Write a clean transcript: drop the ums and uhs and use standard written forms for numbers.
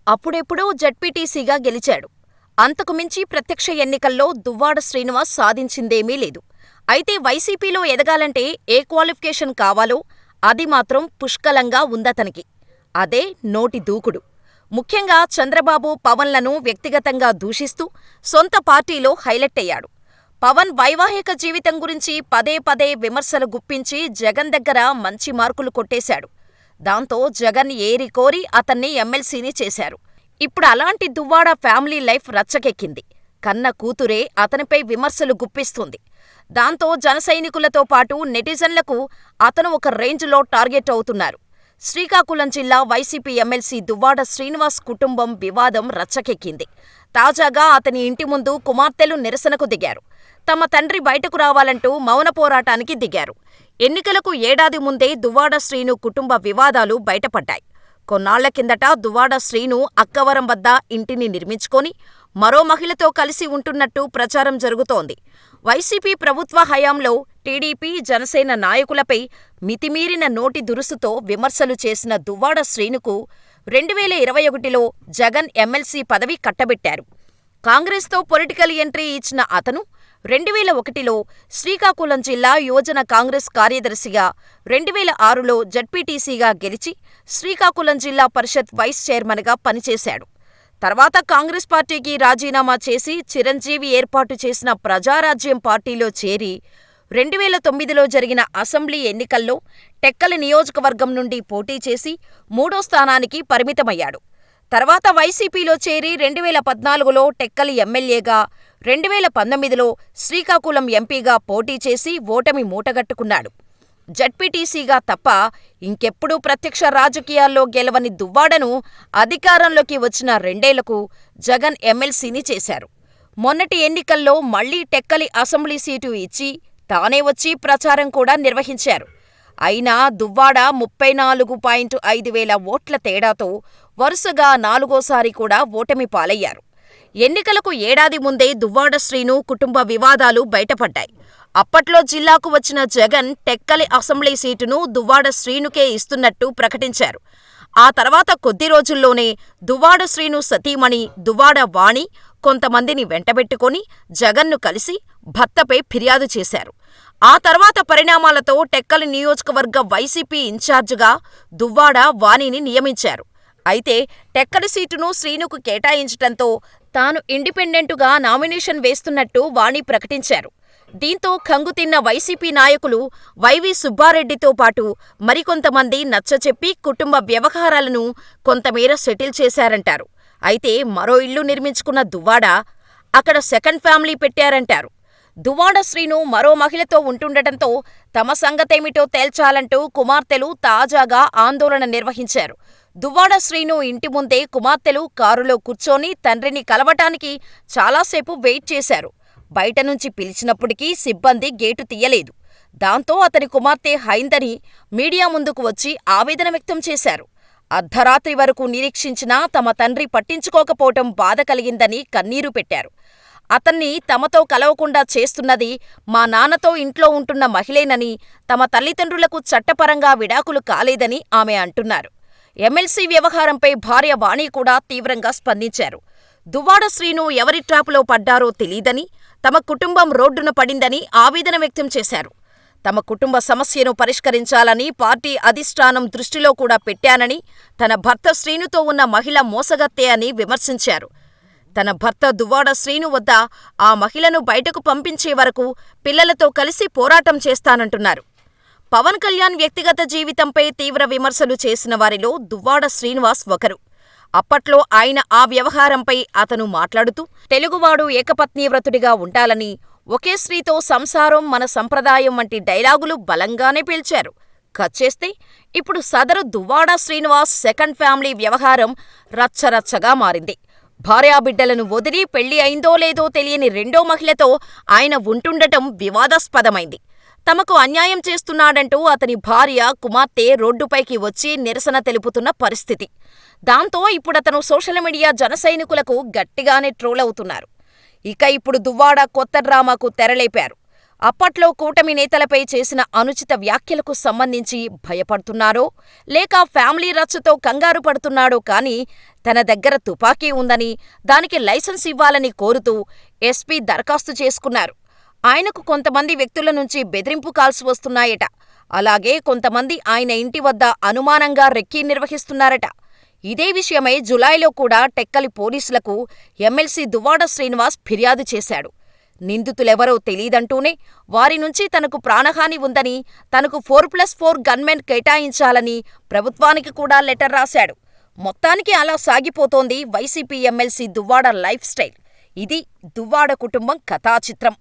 అప్పుడెప్పుడో జడ్పీటీసీగా గెలిచాడు. అంతకు మించి ప్రత్యక్ష ఎన్నికల్లో దువ్వాడ శ్రీనివాస్ సాధించిందేమీ లేదు. అయితే వైసీపీలో ఎదగాలంటే ఏ క్వాలిఫికేషన్ కావాలో అది మాత్రం పుష్కలంగా ఉందతనికి. అదే నోటి దూకుడు. ముఖ్యంగా చంద్రబాబు, పవన్లను వ్యక్తిగతంగా దూషిస్తూ సొంత పార్టీలో హైలైటయ్యాడు. పవన్ వైవాహిక జీవితం గురించి పదే పదే విమర్శలు గుప్పించి జగన్ దగ్గర మంచి మార్కులు కొట్టేశాడు. దాంతో జగన్ ఏరికోరి అతన్ని ఎమ్మెల్సీని చేశారు. ఇప్పుడు అలాంటి దువ్వాడ ఫ్యామిలీ లైఫ్ రచ్చకెక్కింది. కన్న కూతురే అతనిపై విమర్శలు గుప్పిస్తుంది. దాంతో జనసైనికులతో పాటు నెటిజన్లకు అతను ఒక రేంజ్లో టార్గెట్ అవుతున్నారు. శ్రీకాకుళం జిల్లా వైసీపీ ఎమ్మెల్సీ దువ్వాడ శ్రీనివాస్ కుటుంబం వివాదం రచ్చకెక్కింది. తాజాగా అతని ఇంటి ముందు కుమార్తెలు నిరసనకు దిగారు. తమ తండ్రి బయటకు రావాలంటూ మౌన పోరాటానికి దిగారు. ఎన్నికలకు ఏడాది ముందే దువ్వాడ శ్రీను కుటుంబ వివాదాలు బయటపడ్డాయి. కొన్నాళ్ల కిందట దువ్వాడ శ్రీను అక్కవరం వద్ద ఇంటిని నిర్మించుకొని మరో మహిళతో కలిసి ఉంటున్నట్టు ప్రచారం జరుగుతోంది. వైసీపీ ప్రభుత్వ హయాంలో టీడీపీ, జనసేన నాయకులపై మితిమీరిన నోటి దురుసుతో విమర్శలు చేసిన దువ్వాడ శ్రీనుకు 2021లో జగన్ ఎమ్మెల్సీ పదవి కట్టబెట్టారు. కాంగ్రెస్తో పొలిటికల్ ఎంట్రీ ఇచ్చిన అతను 2001లో శ్రీకాకుళం జిల్లా యువజన కాంగ్రెస్ కార్యదర్శిగా, 2006లో జడ్పీటీసీగా గెలిచి శ్రీకాకుళం జిల్లా పరిషత్ వైస్ చైర్మన్గా పనిచేశాడు. తర్వాత కాంగ్రెస్ పార్టీకి రాజీనామా చేసి చిరంజీవి ఏర్పాటు చేసిన ప్రజారాజ్యం పార్టీలో చేరి 2009లో జరిగిన అసెంబ్లీ ఎన్నికల్లో టెక్కలి నియోజకవర్గం నుండి పోటీ చేసి 3వ స్థానానికి పరిమితమయ్యాడు. తర్వాత వైసీపీలో చేరి 2014లో టెక్కలి ఎమ్మెల్యేగా, 2019లో శ్రీకాకుళం ఎంపీగా పోటీ చేసి ఓటమి మూటగట్టుకున్నాడు. జడ్పీటీసీగా తప్ప ఇంకెప్పుడూ ప్రత్యక్ష రాజకీయాల్లో గెలవని దువ్వాడను అధికారంలోకి వచ్చిన 2ఏళ్లకు జగన్ ఎమ్మెల్సీని చేశారు. మొన్నటి ఎన్నికల్లో మళ్లీ టెక్కలి అసెంబ్లీ సీటు ఇచ్చి తానే వచ్చి ప్రచారం కూడా నిర్వహించారు. అయినా దువ్వాడ 34.5 వేల ఓట్ల తేడాతో వరుసగా 4ఓసారి కూడా ఓటమి పాలయ్యారు. ఎన్నికలకు ఏడాది ముందే దువ్వాడ శ్రీను కుటుంబ వివాదాలు బయటపడ్డాయి. అప్పట్లో జిల్లాకు వచ్చిన జగన్ టెక్కలి అసెంబ్లీ సీటును దువ్వాడ శ్రీనుకే ఇస్తున్నట్టు ప్రకటించారు. ఆ తర్వాత కొద్ది రోజుల్లోనే దువ్వాడ శ్రీను సతీమణి దువ్వాడ వాణి కొంతమందిని వెంటబెట్టుకొని జగన్ను కలిసి భర్తపై ఫిర్యాదు చేశారు. ఆ తర్వాత పరిణామాలతో టెక్కలి నియోజకవర్గ వైసీపీ ఇన్ఛార్జిగా దువ్వాడ వాణిని నియమించారు. అయితే టెక్కలి సీటును శ్రీనుకు కేటాయించటంతో తాను ఇండిపెండెంటుగా నామినేషన్ వేస్తున్నట్టు వాణి ప్రకటించారు. దీంతో కంగుతిన్న వైసీపీ నాయకులు వైవి సుబ్బారెడ్డితో పాటు మరికొంతమంది నచ్చచెప్పి కుటుంబ వ్యవహారాలను కొంతమేర సెటిల్ చేశారంటారు. అయితే మరో ఇల్లు నిర్మించుకున్న దువ్వాడ అక్కడ సెకండ్ ఫ్యామిలీ పెట్టారంటారు. దువ్వాడ శ్రీను మరో మహిళతో ఉంటుండటంతో తమ సంగతేమిటో తేల్చాలంటూ కుమార్తెలు తాజాగా ఆందోళన నిర్వహించారు. దువ్వాడ శ్రీను ఇంటి ముందే కుమార్తెలు కారులో కూర్చొని తండ్రిని కలవటానికి చాలాసేపు వెయిట్ చేశారు. బయట నుంచి పిలిచినప్పటికీ సిబ్బంది గేటు తీయలేదు. దాంతో అతని కుమార్తె హైందని మీడియా ముందుకు వచ్చి ఆవేదన వ్యక్తం చేశారు. అర్ధరాత్రి వరకు నిరీక్షించినా తమ తండ్రి పట్టించుకోకపోవటం బాధ కలిగిందని కన్నీరు పెట్టారు. అతన్ని తమతో కలవకుండా చేస్తున్నది మా నాన్నతో ఇంట్లో ఉంటున్న మహిళేనని, తమ తల్లిదండ్రులకు చట్టపరంగా విడాకులు కాలేదని ఆమె అంటున్నారు. ఎమ్మెల్సీ వ్యవహారంపై భార్య వాణి కూడా తీవ్రంగా స్పందించారు. దువ్వాడ శ్రీను ఎవరి ట్రాపులో పడ్డారో తెలీదని, తమ కుటుంబం రోడ్డున పడిందని ఆవేదన వ్యక్తం చేశారు. తమ కుటుంబ సమస్యను పరిష్కరించాలని పార్టీ అధిష్టానం దృష్టిలో కూడా పెట్టానని, తన భర్త శ్రీనుతో ఉన్న మహిళ మోసగత్తె అని విమర్శించారు. తన భర్త దువ్వాడ శ్రీను వద్ద ఆ మహిళను బయటకు పంపించే వరకు పిల్లలతో కలిసి పోరాటం చేస్తానంటున్నారు. పవన్ కళ్యాణ్ వ్యక్తిగత జీవితంపై తీవ్ర విమర్శలు చేసిన వారిలో దువ్వాడ శ్రీనివాస్ ఒకరు. అప్పట్లో ఆయన ఆ వ్యవహారంపై అతను మాట్లాడుతూ తెలుగువాడు ఏకపత్నీవ్రతుడిగా ఉండాలని, ఒకే స్త్రీతో సంసారం మన సంప్రదాయం వంటి డైలాగులు బలంగానే పేల్చారు. కచ్చేస్తే ఇప్పుడు సదరు దువ్వాడ శ్రీనివాస్ సెకండ్ ఫ్యామిలీ వ్యవహారం రచ్చరచ్చగా మారింది. భార్యాబిడ్డలను వదిలి పెళ్లి అయిందో లేదో తెలియని 2వ మహిళతో ఆయన ఉంటుండటం వివాదాస్పదమైంది. తమకు అన్యాయం చేస్తున్నాడంటూ అతని భార్య, కుమార్తె రోడ్డుపైకి వచ్చి నిరసన తెలుపుతున్న పరిస్థితి. దాంతో ఇప్పుడతను సోషల్ మీడియా జనసైనికులకు గట్టిగానే ట్రోల్ అవుతున్నారు. ఇక ఇప్పుడు దువ్వాడ కొత్త డ్రామాకు తెరలేపారు. అప్పట్లో కూటమి నేతలపై చేసిన అనుచిత వ్యాఖ్యలకు సంబంధించి భయపడుతున్నారో, లేక ఫ్యామిలీ రచ్చతో కంగారు పడుతున్నాడో కానీ తన దగ్గర తుపాకీ ఉందని, దానికి లైసెన్స్ ఇవ్వాలని కోరుతూ ఎస్పీ దరఖాస్తు చేసుకున్నారు. ఆయనకు కొంతమంది వ్యక్తుల నుంచి బెదిరింపు కాల్స్ వస్తున్నాయట. అలాగే కొంతమంది ఆయన ఇంటి వద్ద అనుమానంగా రెక్కీ నిర్వహిస్తున్నారట. ఇదే విషయమై జులైలో కూడా టెక్కలి పోలీసులకు ఎమ్మెల్సీ దువ్వాడ శ్రీనివాస్ ఫిర్యాదు చేశాడు. నిందితులెవరో తెలీదంటూనే వారి నుంచి తనకు ప్రాణహాని ఉందని, తనకు 4+4 గన్మెన్ కేటాయించాలని ప్రభుత్వానికి కూడా లెటర్ రాశాడు. మొత్తానికి అలా సాగిపోతోంది YCP MLC Duvvada lifestyle. ఇది దువ్వాడ కుటుంబం కథాచిత్రం.